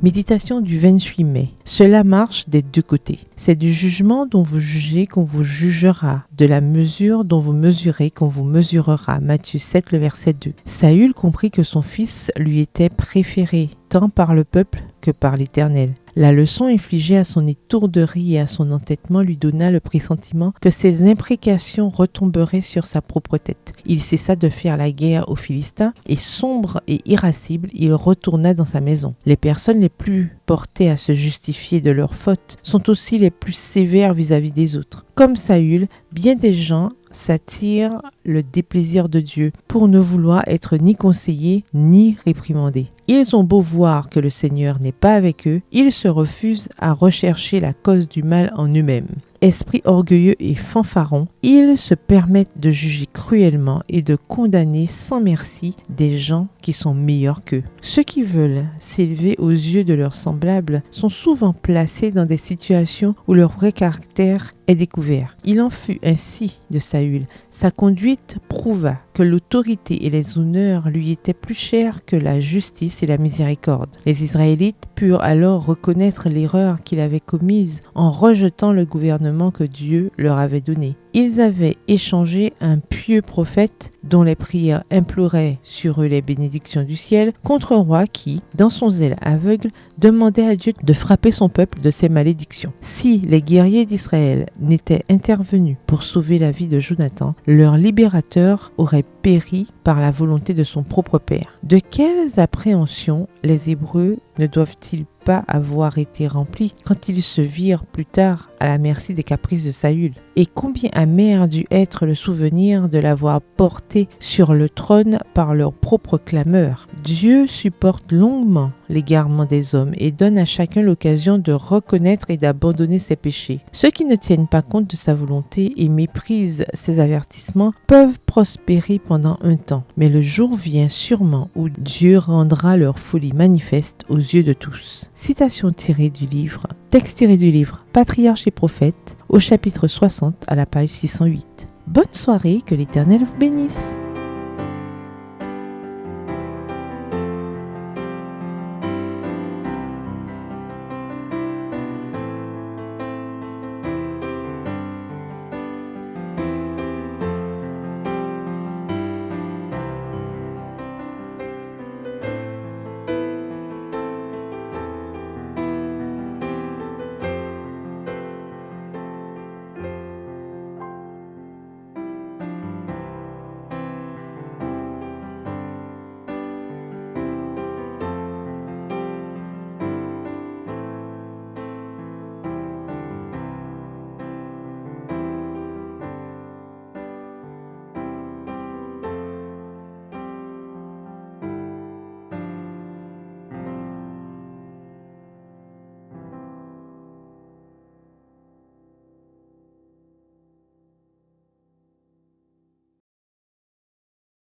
Méditation du 28 mai. Cela marche des deux côtés. C'est du jugement dont vous jugez qu'on vous jugera, de la mesure dont vous mesurez qu'on vous mesurera. Matthieu 7, le verset 2. Saül comprit que son fils lui était préféré, tant par le peuple que par l'Éternel. La leçon infligée à son étourderie et à son entêtement lui donna le pressentiment que ses imprécations retomberaient sur sa propre tête. Il cessa de faire la guerre aux Philistins et sombre et irascible, il retourna dans sa maison. Les personnes les plus portées à se justifier de leurs fautes sont aussi les plus sévères vis-à-vis des autres. Comme Saül, bien des gens s'attirent le déplaisir de Dieu pour ne vouloir être ni conseillés ni réprimandés. Ils ont beau voir que le Seigneur n'est pas avec eux, ils se refusent à rechercher la cause du mal en eux-mêmes. Esprit orgueilleux et fanfaron, ils se permettent de juger cruellement et de condamner sans merci des gens qui sont meilleurs qu'eux. Ceux qui veulent s'élever aux yeux de leurs semblables sont souvent placés dans des situations où leur vrai caractère est découvert. Il en fut ainsi de Saül. Sa conduite prouva que l'autorité et les honneurs lui étaient plus chers que la justice et la miséricorde. Les Israélites purent alors reconnaître l'erreur qu'ils avaient commise en rejetant le gouvernement que Dieu leur avait donné. Ils avaient échangé un pieux prophète dont les prières imploraient sur eux les bénédictions du ciel contre un roi qui, dans son zèle aveugle, demandait à Dieu de frapper son peuple de ses malédictions. Si les guerriers d'Israël n'étaient intervenus pour sauver la vie de Jonathan, leur libérateur aurait péri par la volonté de son propre père. De quelles appréhensions les Hébreux ne doivent-ils pas avoir été remplis quand ils se virent plus tard à la merci des caprices de Saül? Et combien amer dut être le souvenir de l'avoir porté sur le trône par leur propre clameur. Dieu supporte longuement l'égarement des hommes et donne à chacun l'occasion de reconnaître et d'abandonner ses péchés. Ceux qui ne tiennent pas compte de sa volonté et méprisent ses avertissements peuvent prospérer pendant un temps, mais le jour vient sûrement où Dieu rendra leur folie manifeste aux yeux de tous. Citation tirée du livre, texte tiré du livre Patriarches et prophètes, au chapitre 60 à la page 608. Bonne soirée, que l'Éternel vous bénisse.